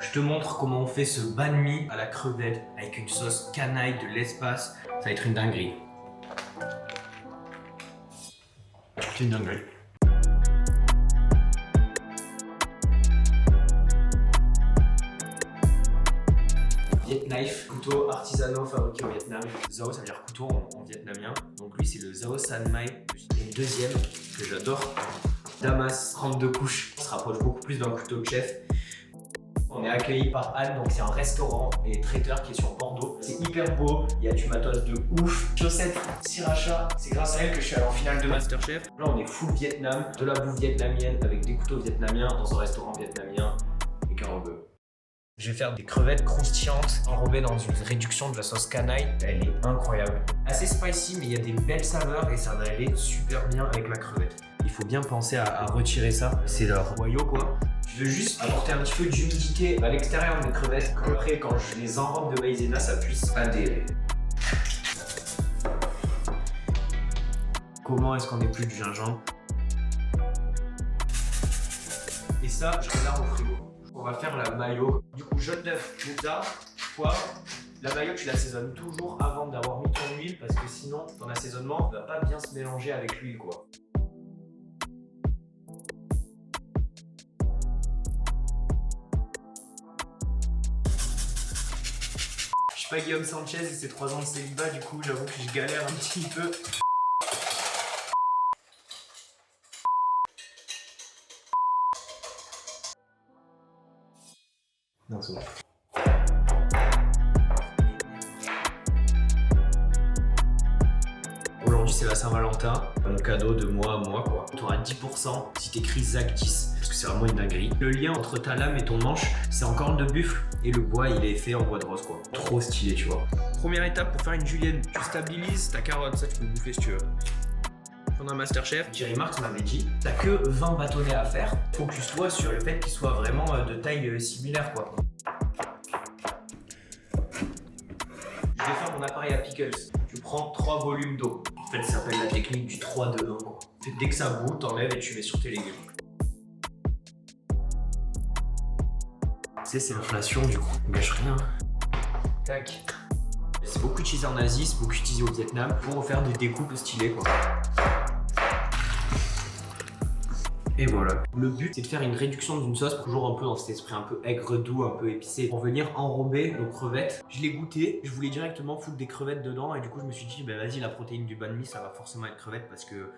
Je te montre comment on fait ce banh mi à la crevette avec une sauce canaille de l'espace. Ça va être une dinguerie. C'est une dinguerie. Vietknife, couteau artisanaux fabriqué au Vietnam. Zao, ça veut dire couteau en vietnamien. Donc lui, c'est le Zao San Mai. Et le deuxième, que j'adore, Damas 32 couches. On se rapproche beaucoup plus d'un couteau de chef. On est accueilli par Anne, donc c'est un restaurant et traiteur qui est sur Bordeaux. C'est hyper beau, il y a du matos de ouf. Chaussettes, sriracha, c'est grâce à elle que je suis allé en finale de Masterchef. Là, on est full Vietnam, de la bouffe vietnamienne avec des couteaux vietnamiens dans un restaurant vietnamien et carobe. Je vais faire des crevettes croustillantes enrobées dans une réduction de la sauce canaille. Elle est incroyable. Assez spicy, mais il y a des belles saveurs et ça va aller super bien avec la crevette. Il faut bien penser à retirer ça. C'est leur boyau, quoi. Je veux juste apporter un petit peu d'humidité à l'extérieur des crevettes. Après, quand je les enrobe de maïzena, ça puisse adhérer. Comment est-ce qu'on épluche du gingembre? Et ça, je regarde au frigo. On va faire la mayo. Du coup, jaune d'œuf, moutarde, poivre. La mayo, tu l'assaisonnes toujours avant d'avoir mis ton huile parce que sinon, ton assaisonnement ne va pas bien se mélanger avec l'huile, quoi. Je suis pas Guillaume Sanchez et ses 3 ans de célibat, du coup, j'avoue que je galère un petit peu. Non, c'est bon. Aujourd'hui, c'est la Saint-Valentin. Mon cadeau de moi à moi, quoi. Tu auras 10% si t'écris Zach 10, parce que c'est vraiment une dinguerie. Le lien entre ta lame et ton manche, c'est en corne de buffle. Et le bois, il est fait en bois de rose, quoi. Trop stylé, tu vois. Première étape pour faire une julienne. Tu stabilises ta carotte, ça tu peux le bouffer si tu veux. Pendant un Masterchef, Jerry Marks m'avait dit, t'as que 20 bâtonnets à faire. Focus-toi sur le fait qu'ils soient vraiment de taille similaire, quoi. Je vais faire mon appareil à pickles. Tu prends 3 volumes d'eau. En fait, ça s'appelle la technique du 3, 2, 1, quoi. Dès que ça bout, t'enlèves et tu mets sur tes légumes. Tu sais, c'est l'inflation, du coup, on gâche rien. Tac. C'est beaucoup utilisé en Asie, c'est beaucoup utilisé au Vietnam pour faire des découpes stylées, quoi. Et voilà. Le but, c'est de faire une réduction d'une sauce, toujours un peu dans cet esprit un peu aigre doux, un peu épicé, pour venir enrober nos crevettes. Je l'ai goûté, je voulais directement foutre des crevettes dedans et du coup je me suis dit, bah vas-y, la protéine du banh mi, ça va forcément être crevette parce que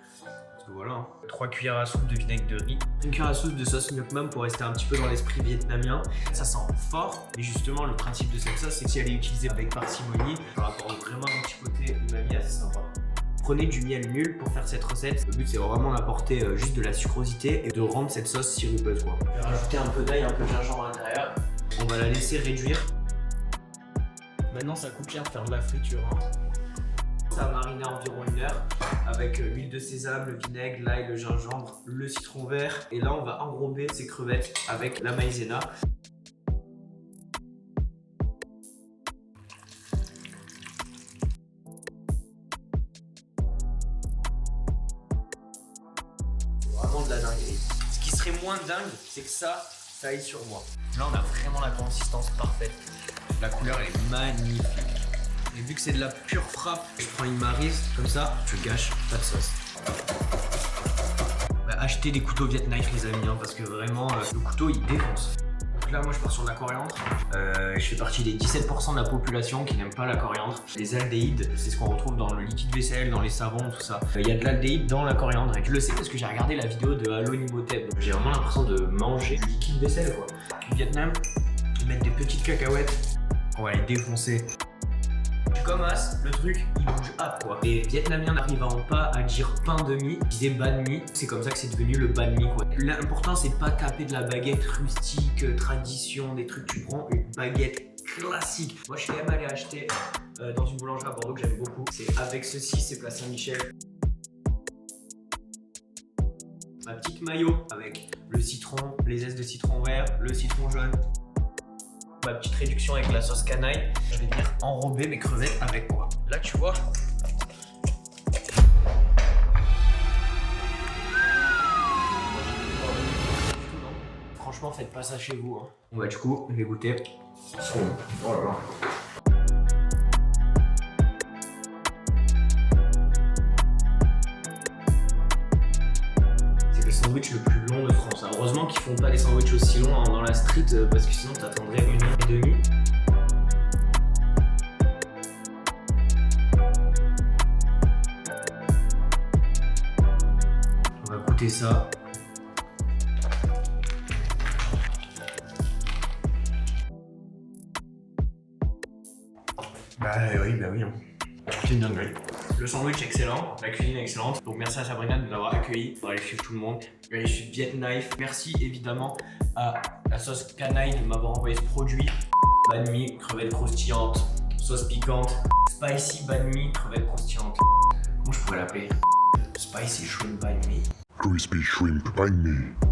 voilà. Hein. 3 cuillères à soupe de vinaigre de riz, 1 cuillère à soupe de sauce Nuoc Mam pour rester un petit peu dans l'esprit vietnamien. Ça sent fort, mais justement le principe de cette sauce, c'est que si elle est utilisée avec parcimonie, ça apporte vraiment un petit côté umami assez sympa. Prenez du miel nul pour faire cette recette. Le but, c'est vraiment d'apporter juste de la sucrosité et de rendre cette sauce sirupeuse, quoi. Je vais rajouter un peu d'ail, un peu de gingembre à l'intérieur. On va la laisser réduire. Maintenant, ça coûte cher de faire de la friture. Hein. Ça va mariner environ 1 heure avec l'huile de sésame, le vinaigre, l'ail, le gingembre, le citron vert. Et là, on va enrober ces crevettes avec la maïzena. De la dinguerie. Ce qui serait moins dingue, c'est que ça aille sur moi. Là, on a vraiment la consistance parfaite. La couleur, elle est magnifique. Et vu que c'est de la pure frappe, je prends une maryse, comme ça, je gâche pas de sauce. Bah, achetez des couteaux Vietknife, les amis, hein, parce que vraiment, le couteau, il défonce. Donc là, moi, je pars sur de la coriandre. Je fais partie des 17% de la population qui n'aime pas la coriandre. Les aldéhydes, c'est ce qu'on retrouve dans le liquide vaisselle, dans les savons, tout ça. Il y a de l'aldéhyde dans la coriandre. Et je le sais parce que j'ai regardé la vidéo de Allo Nimotep. Donc j'ai vraiment l'impression de manger du liquide vaisselle, quoi. Au Vietnam, ils mettent des petites cacahuètes. On va les défoncer. Tu commences, le truc, il bouge up, quoi. Les Vietnamiens n'arrivant pas à dire pain de mie, ils disaient banh mi. C'est comme ça que c'est devenu le banh mi, quoi. L'important, c'est pas taper de la baguette rustique, tradition, des trucs. Tu prends une baguette classique. Moi, je suis quand même allé acheter dans une boulangerie à Bordeaux que j'aime beaucoup. C'est avec ceci, c'est Place Saint-Michel. Ma petite mayo avec le citron, les zestes de citron vert, le citron jaune. Ma petite réduction avec la sauce canaille. Je vais venir enrober mes crevettes avec quoi. Là, tu vois. franchement, faites pas ça chez vous. Hein. Bon bah du coup, je vais goûter. Oh là là. C'est le sandwich le plus long de France. Hein. Heureusement qu'ils font pas des sandwichs aussi longs hein, dans la street parce que sinon t'attendrais 1h30. On va goûter ça. Bah oui. Hein. C'est une dinguerie. Le sandwich excellent, la cuisine excellente. Donc merci à Sabrina de nous avoir accueillis. On va aller suivre tout le monde. Je vais aller suivre Viet Knife. Merci évidemment à la sauce canaille de m'avoir envoyé ce produit. Banh mi, crevettes croustillantes, sauce piquante. Spicy banh mi, crevettes croustillantes. Comment je pourrais l'appeler? Spicy shrimp banh mi. Crispy shrimp banh mi.